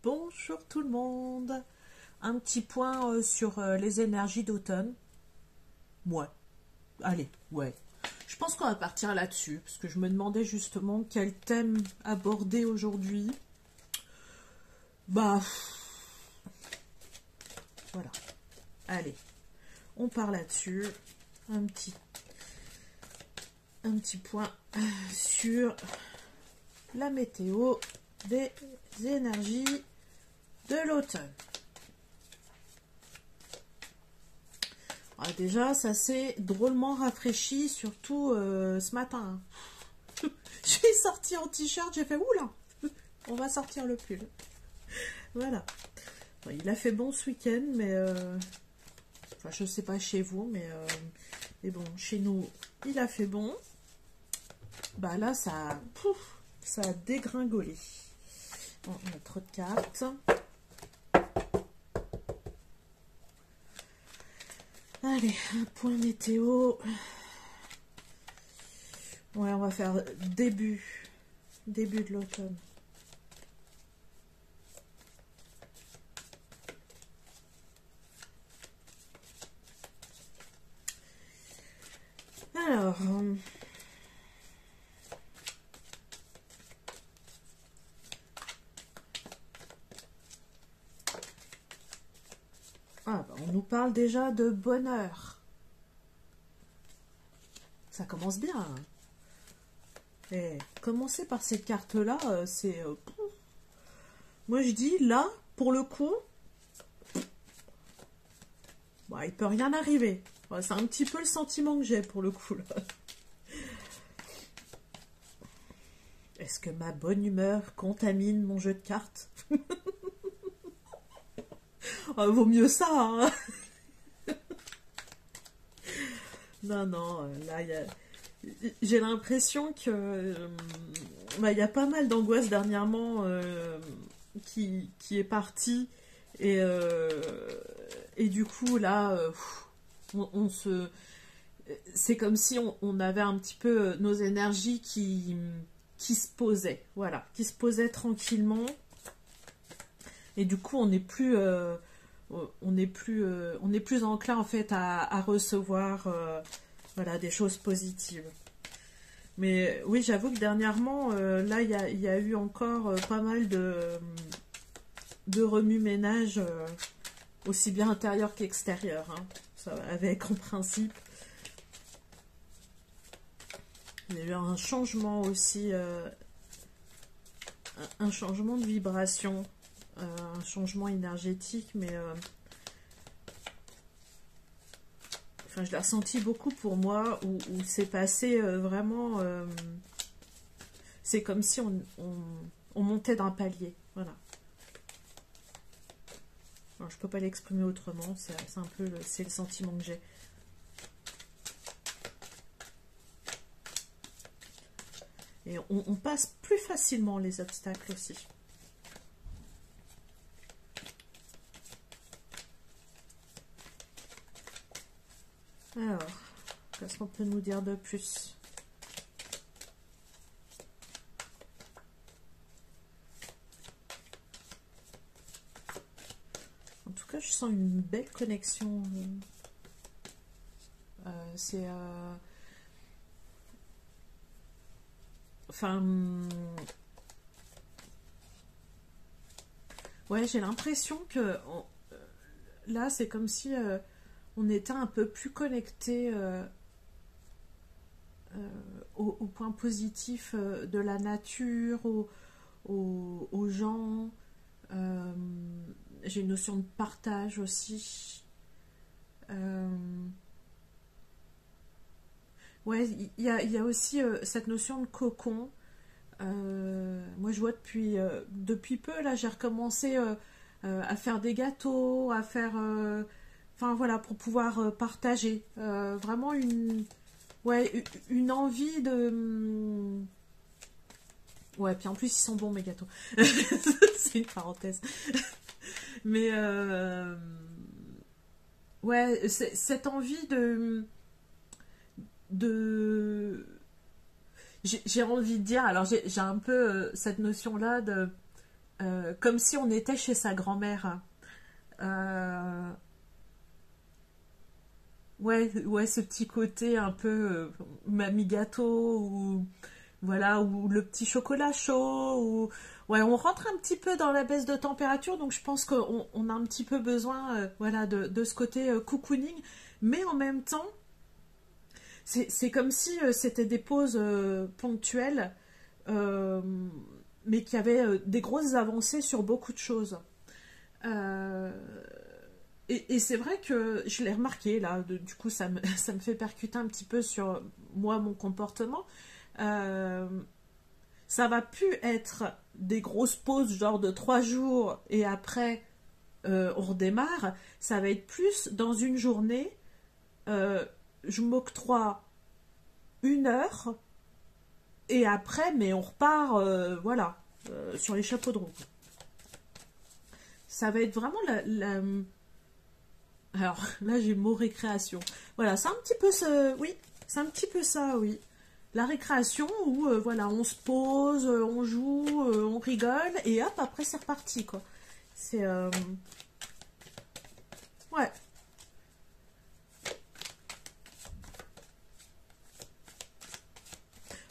Bonjour tout le monde. Un petit point sur les énergies d'automne. Ouais. Allez, ouais. Je pense qu'on va partir là-dessus, parce que je me demandais justement quel thème aborder aujourd'hui. Bah, voilà. Allez, on part là-dessus. Un petit point sur la météo des énergies de l'automne. Déjà, ça s'est drôlement rafraîchi, surtout ce matin. Je suis sortie en t-shirt, j'ai fait oula, on va sortir le pull. Voilà. Bon, il a fait bon ce week-end, mais enfin, je sais pas chez vous, mais bon, chez nous, il a fait bon. Bah là, ça a dégringolé. Bon, on a trop de cartes. Allez, un point météo. Ouais, on va faire début de l'automne. Alors, bah, on nous parle déjà de bonheur. Ça commence bien. Hein. Et commencer par cette carte-là, c'est... moi, je dis, là, pour le coup, bah, il peut rien arriver. C'est un petit peu le sentiment que j'ai, pour le coup, là. Est-ce que ma bonne humeur contamine mon jeu de cartes? Vaut mieux ça, hein. Non, là, j'ai l'impression que il y a pas mal d'angoisse dernièrement qui est partie et du coup là c'est comme si on avait un petit peu nos énergies qui se posaient, voilà, qui se posaient tranquillement, et du coup on n'est plus enclin en fait à recevoir voilà, des choses positives. Mais oui, j'avoue que dernièrement, là, il y a eu encore pas mal de remue-ménage, aussi bien intérieur qu'extérieur. Hein. Ça, avec, en principe. Il y a eu un changement aussi, un changement de vibration, un changement énergétique, mais... enfin, je l'ai ressenti beaucoup pour moi, où c'est passé vraiment... c'est comme si on montait d'un palier. Voilà. Alors, je peux pas l'exprimer autrement. C'est un peu c'est le sentiment que j'ai. Et on passe plus facilement les obstacles aussi. Alors, qu'est-ce qu'on peut nous dire de plus? En tout cas, je sens une belle connexion. C'est... enfin... ouais, j'ai l'impression que... là, c'est comme si... on était un peu plus connecté au point positif de la nature, aux gens. J'ai une notion de partage aussi. Ouais, il y a aussi cette notion de cocon. Moi, je vois depuis peu, là, j'ai recommencé à faire des gâteaux, à faire... enfin voilà, pour pouvoir partager. Vraiment une envie de... ouais, puis en plus ils sont bons mes gâteaux. C'est une parenthèse. Mais ouais, cette envie j'ai envie de dire, alors j'ai un peu cette notion là de comme si on était chez sa grand-mère. Ouais, ouais, ce petit côté un peu mamie gâteau, ou voilà, ou le petit chocolat chaud, ou ouais, on rentre un petit peu dans la baisse de température, donc je pense qu'on a un petit peu besoin, voilà, de ce côté cocooning, mais en même temps, c'est comme si c'était des pauses ponctuelles, euh, mais qui avaient des grosses avancées sur beaucoup de choses. Euh, et c'est vrai que je l'ai remarqué là, du coup ça me fait percuter un petit peu sur moi, mon comportement. Euh, Ça va plus être des grosses pauses genre de 3 jours et après on redémarre. Ça va être plus dans une journée, euh, je m'octroie 1 heure et après, mais on repart, voilà, sur les chapeaux de roue. Ça va être vraiment alors là, j'ai le mot récréation. Voilà, c'est un petit peu ce... Oui, c'est un petit peu ça, oui. La récréation où, voilà, on se pose, on joue, on rigole, et hop, après, c'est reparti, quoi. C'est... Ouais.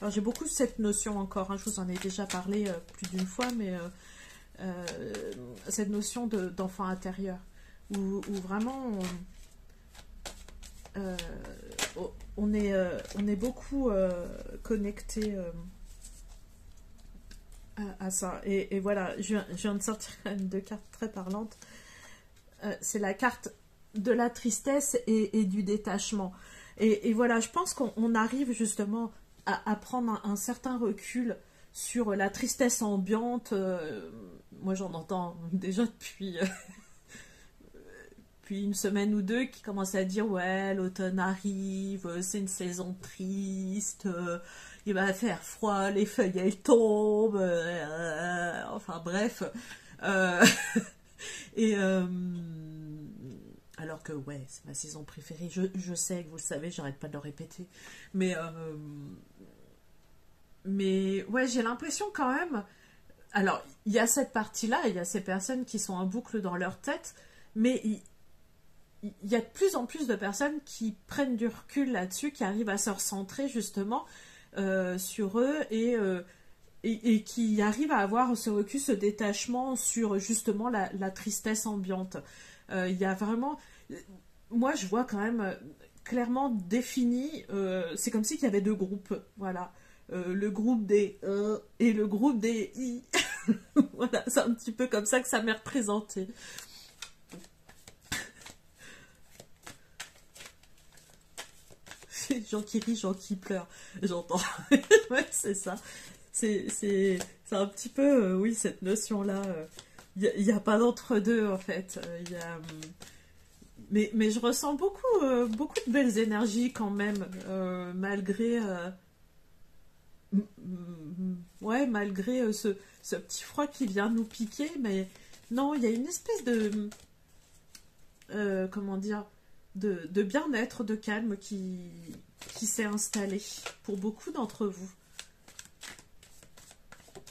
Alors, j'ai beaucoup cette notion encore, hein, je vous en ai déjà parlé plus d'une fois, mais cette notion d'enfant intérieur, où vraiment... on est beaucoup connecté à ça. Et voilà, je viens de sortir une de cartes très parlantes. C'est la carte de la tristesse et du détachement. Et voilà, je pense qu'on arrive justement à prendre un certain recul sur la tristesse ambiante. Moi, j'en entends déjà depuis une semaine ou deux qui commencent à dire ouais, l'automne arrive, c'est une saison triste, il va faire froid, les feuilles elles tombent, enfin bref. Euh, et alors que ouais, c'est ma saison préférée, je sais que vous le savez, j'arrête pas de le répéter, mais ouais, j'ai l'impression quand même. Alors, il y a cette partie-là, il y a ces personnes qui sont en boucle dans leur tête, mais il y a de plus en plus de personnes qui prennent du recul là-dessus, qui arrivent à se recentrer justement sur eux et qui arrivent à avoir ce recul, ce détachement sur justement la tristesse ambiante. Il y a vraiment... Moi, je vois quand même clairement défini, c'est comme s'il y avait deux groupes, voilà. Le groupe des et le groupe des I. Voilà, c'est un petit peu comme ça que ça m'est représenté. Gens qui rient, gens qui pleurent, j'entends. Ouais, c'est ça. C'est un petit peu, oui, cette notion-là. Il n'y a pas d'entre-deux, en fait. Mais je ressens beaucoup de belles énergies quand même, malgré, ouais, malgré ce petit froid qui vient nous piquer. Mais non, il y a une espèce de, comment dire, de bien-être, de calme qui s'est installé pour beaucoup d'entre vous.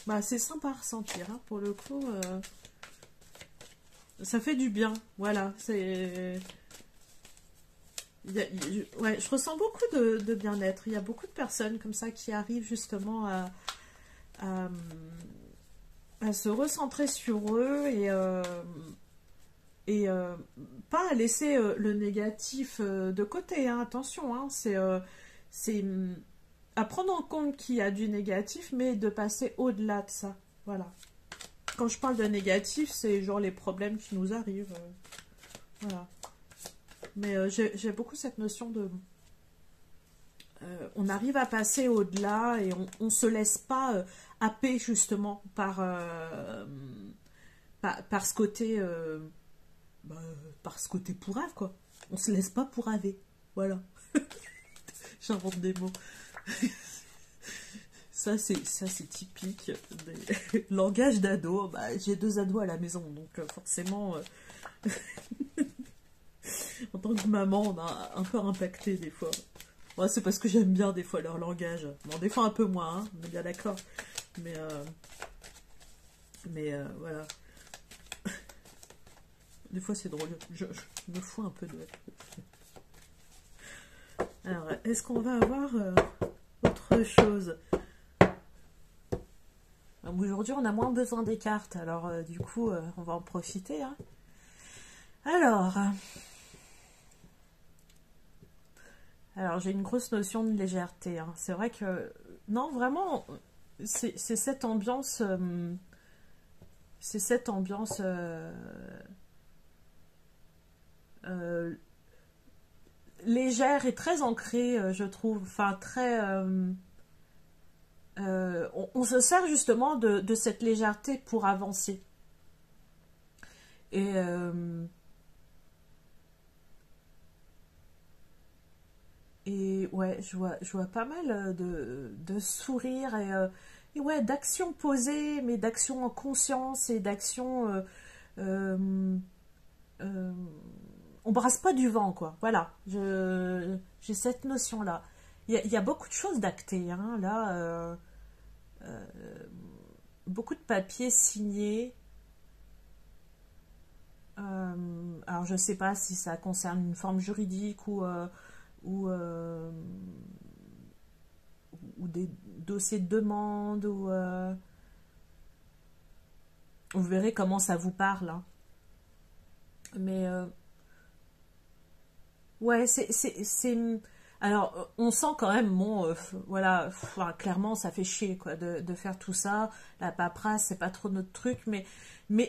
Bah, c'est sympa à ressentir, hein, pour le coup. Ça fait du bien, voilà. C'est... Ouais, je ressens beaucoup de bien-être. Il y a beaucoup de personnes comme ça qui arrivent justement à, à se recentrer sur eux et pas à laisser le négatif de côté, hein, attention, hein, c'est à prendre en compte qu'il y a du négatif, mais de passer au-delà de ça, voilà. Quand je parle de négatif, c'est genre les problèmes qui nous arrivent, voilà. Mais j'ai beaucoup cette notion de... on arrive à passer au-delà et on se laisse pas happer justement par ce côté... par ce côté pourrave, quoi. On se laisse pas pourraver. Voilà. J'invente des mots. Ça, c'est typique des langage d'ado. Bah, j'ai 2 ados à la maison, donc forcément, en tant que maman, on a un peu impacté des fois. Ouais, c'est parce que j'aime bien des fois leur langage. Bon, des fois un peu moins, hein, on est bien d'accord. Mais Mais voilà. Des fois, c'est drôle. Je me fous un peu de... Alors, est-ce qu'on va avoir autre chose? Aujourd'hui, on a moins besoin des cartes. Alors, du coup, on va en profiter. Hein. Alors j'ai une grosse notion de légèreté. Hein. C'est vrai que... Non, vraiment, c'est cette ambiance... c'est cette ambiance... légère et très ancrée, je trouve. Enfin, très... on se sert justement de cette légèreté pour avancer. Et ouais, je vois pas mal de sourires et ouais, d'actions posées, mais d'actions en conscience et d'actions... euh, on brasse pas du vent, quoi. Voilà, j'ai cette notion-là. Il y a beaucoup de choses d'actées, hein, là. Beaucoup de papiers signés. Alors, je sais pas si ça concerne une forme juridique ou, euh, ou des dossiers de demande. Vous verrez comment ça vous parle. Hein. Mais ouais, alors, on sent quand même, bon, voilà, enfin, clairement, ça fait chier, quoi, de faire tout ça. La paperasse, c'est pas trop notre truc, mais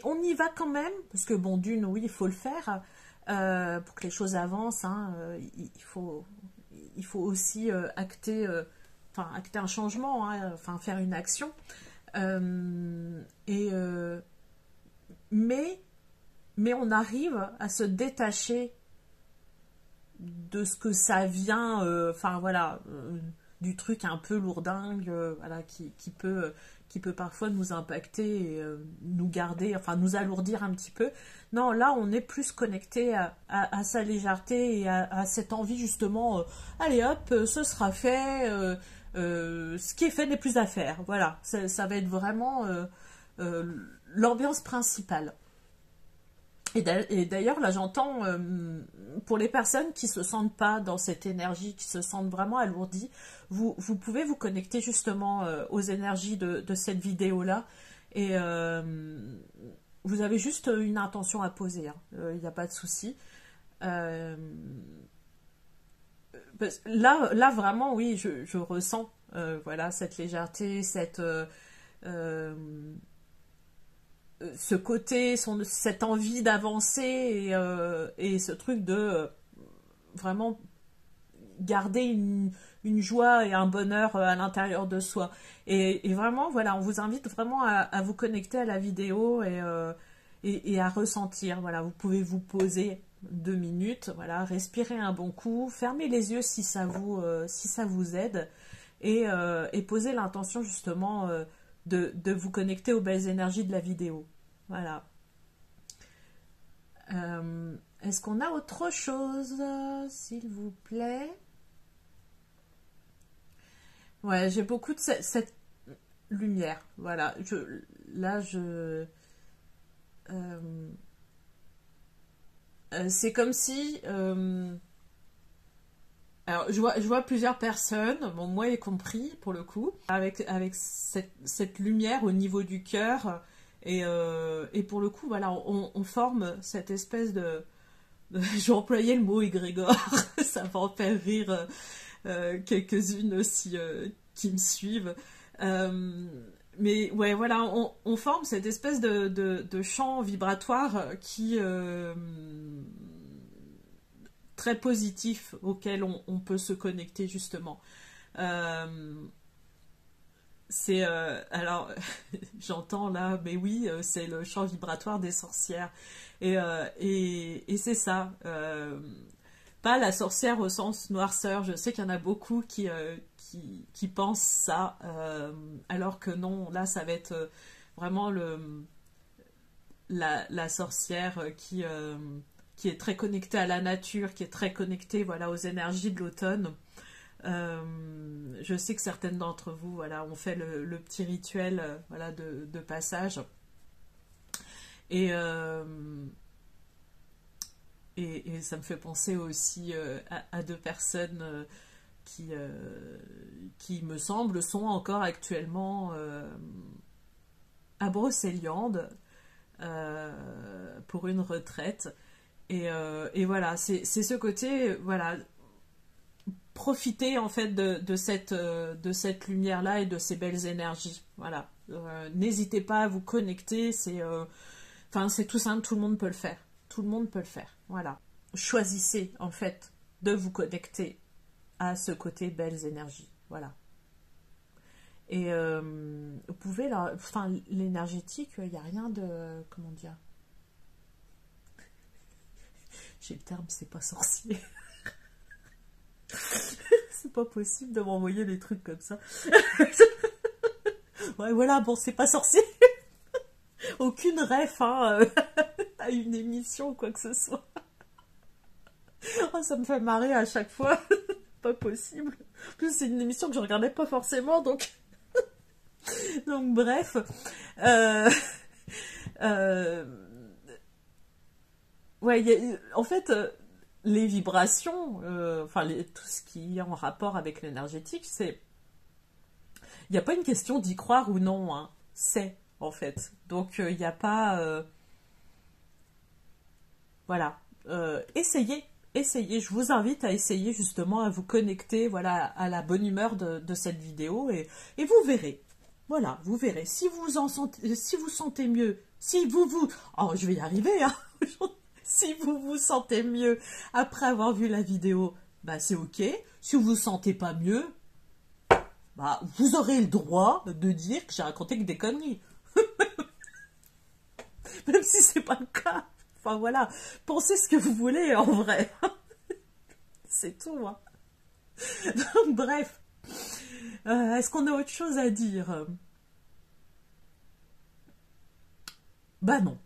on y va quand même, parce que, bon, d'une, oui, il faut le faire, pour que les choses avancent, hein, il faut aussi acter un changement, hein, enfin, faire une action. Euh, et, euh, mais, mais on arrive à se détacher de ce que ça vient, voilà, du truc un peu lourdingue, voilà, qui peut parfois nous impacter et nous garder, enfin nous alourdir un petit peu. Non, là, on est plus connecté à sa légèreté et à cette envie justement, allez hop, ce sera fait, ce qui est fait n'est plus à faire. Voilà, ça va être vraiment l'ambiance principale. Et d'ailleurs, là, j'entends, pour les personnes qui se sentent pas dans cette énergie, qui se sentent vraiment alourdies, vous pouvez vous connecter justement aux énergies de cette vidéo-là. Et vous avez juste une intention à poser. Hein. Il n'y a pas de souci. Là, vraiment, oui, je ressens voilà, cette légèreté, ce côté, cette envie d'avancer et ce truc de vraiment garder une joie et un bonheur à l'intérieur de soi. Et vraiment, voilà, on vous invite vraiment à vous connecter à la vidéo et à ressentir. Voilà, vous pouvez vous poser 2 minutes, voilà, respirer un bon coup, fermer les yeux si ça vous aide et poser l'intention justement de vous connecter aux belles énergies de la vidéo. Voilà. Est-ce qu'on a autre chose, s'il vous plaît? Ouais, j'ai beaucoup de cette lumière. Voilà. Euh, c'est comme si... alors, je vois plusieurs personnes, bon, moi y compris, pour le coup, avec cette lumière au niveau du cœur. Et pour le coup, voilà, on forme cette espèce j'ai employé le mot égrégore, ça va en faire rire quelques-unes aussi qui me suivent. Mais ouais, voilà, on forme cette espèce de champ vibratoire qui très positif auquel on peut se connecter justement. Euh, alors j'entends là, mais oui, c'est le champ vibratoire des sorcières et c'est ça. Pas la sorcière au sens noirceur. Je sais qu'il y en a beaucoup qui pensent ça, alors que non. Là, ça va être vraiment la sorcière qui est très connectée à la nature, qui est très connectée, voilà, aux énergies de l'automne. Je sais que certaines d'entre vous, voilà, ont fait le petit rituel, voilà, de passage. Et, et ça me fait penser aussi à deux personnes qui me semble, sont encore actuellement à Brocéliande pour une retraite. Et voilà, c'est ce côté, voilà, profiter en fait de cette lumière-là et de ces belles énergies. Voilà. N'hésitez pas à vous connecter, c'est tout simple, tout le monde peut le faire. Tout le monde peut le faire. Voilà. Choisissez en fait de vous connecter à ce côté belles énergies. Voilà. Et vous pouvez, enfin, l'énergétique, il n'y a rien de, comment dire, j'ai le terme, c'est pas sorcier. C'est pas possible de m'envoyer des trucs comme ça. Ouais, voilà, bon, c'est pas sorcier. Aucune ref, hein, à une émission, quoi que ce soit. Oh, ça me fait marrer à chaque fois. Pas possible. En plus, c'est une émission que je regardais pas forcément, donc... donc, bref. Ouais, en fait, les vibrations, enfin, tout ce qui est en rapport avec l'énergétique, c'est... Il n'y a pas une question d'y croire ou non, hein. C'est, en fait. Donc, il n'y a pas... voilà. Essayez. Je vous invite à essayer justement à vous connecter, voilà, à la bonne humeur de cette vidéo et vous verrez. Voilà, vous verrez. Si vous sentez mieux, oh, je vais y arriver, hein. Si vous vous sentez mieux après avoir vu la vidéo, bah c'est ok. Si vous vous sentez pas mieux, bah vous aurez le droit de dire que j'ai raconté que des conneries. Même si c'est pas le cas. Enfin voilà, pensez ce que vous voulez en vrai. C'est tout. Hein. Donc, bref, est-ce qu'on a autre chose à dire? Bah non.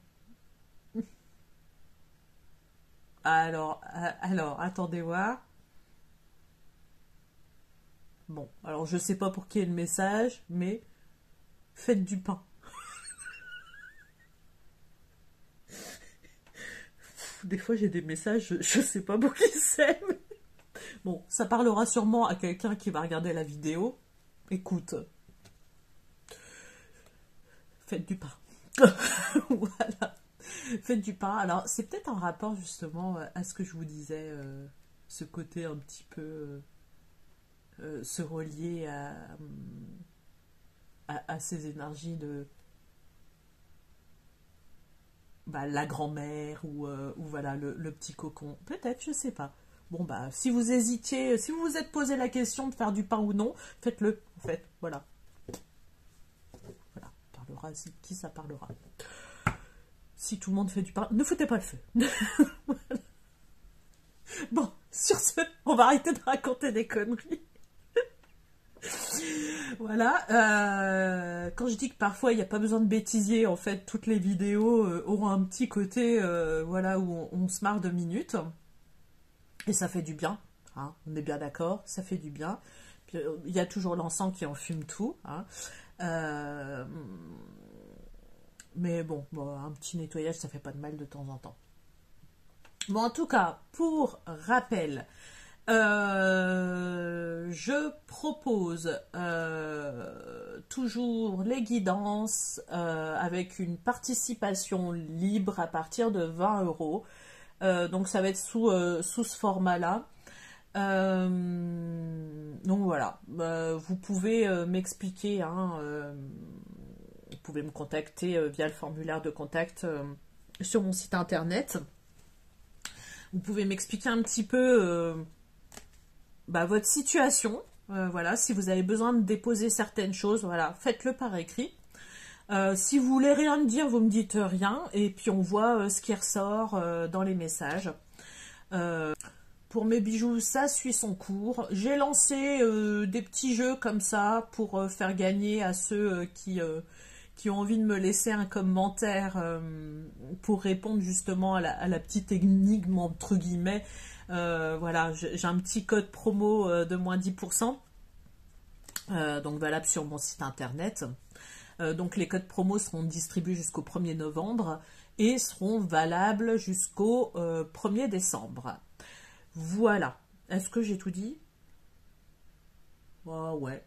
Alors, attendez voir. Bon, alors je sais pas pour qui est le message, mais faites du pain. Des fois j'ai des messages, je sais pas pour qui c'est. Mais... bon, ça parlera sûrement à quelqu'un qui va regarder la vidéo. Écoute, faites du pain. Voilà. Faites du pain. Alors, c'est peut-être en rapport justement à ce que je vous disais, ce côté un petit peu se relier à ces énergies de bah, la grand-mère ou voilà le petit cocon. Peut-être, je sais pas. Bon, bah, si vous hésitiez, si vous vous êtes posé la question de faire du pain ou non, faites-le, en fait. Voilà. Voilà. Parlera, qui ça parlera. Si tout le monde fait du pain, ne foutez pas le feu. Voilà. Bon, sur ce, on va arrêter de raconter des conneries. Voilà. Quand je dis que parfois il n'y a pas besoin de bêtisier, en fait, toutes les vidéos auront un petit côté, voilà, où on se marre 2 minutes. Et ça fait du bien. Hein, on est bien d'accord, ça fait du bien. Puis, il y a toujours l'encens qui enfume tout. Hein. Mais bon, un petit nettoyage, ça fait pas de mal de temps en temps. Bon, en tout cas, pour rappel, je propose toujours les guidances avec une participation libre à partir de 20 €. Donc ça va être sous ce format-là. Donc voilà, vous pouvez m'expliquer, hein, vous pouvez me contacter via le formulaire de contact sur mon site internet. Vous pouvez m'expliquer un petit peu votre situation. Voilà, si vous avez besoin de déposer certaines choses, voilà, faites-le par écrit. Si vous voulez rien me dire, vous me dites rien, et puis on voit ce qui ressort dans les messages. Pour mes bijoux, ça suit son cours. J'ai lancé des petits jeux comme ça pour faire gagner à ceux qui ont envie de me laisser un commentaire pour répondre justement à la petite énigme entre guillemets. Voilà, j'ai un petit code promo de moins 10%, donc valable sur mon site internet. Donc les codes promo seront distribués jusqu'au 1er novembre et seront valables jusqu'au 1er décembre. Voilà. Est-ce que j'ai tout dit? Oh, ouais.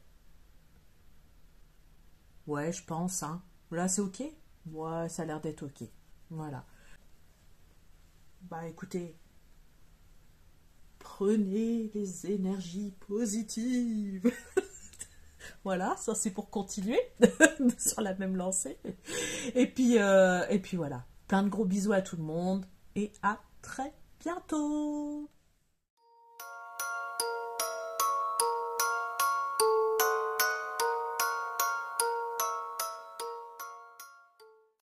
Ouais, je pense. Hein. Là, c'est OK? Ouais, ça a l'air d'être OK. Voilà. Bah écoutez, prenez les énergies positives. Voilà, ça c'est pour continuer sur la même lancée. Et puis voilà. Plein de gros bisous à tout le monde et à très bientôt.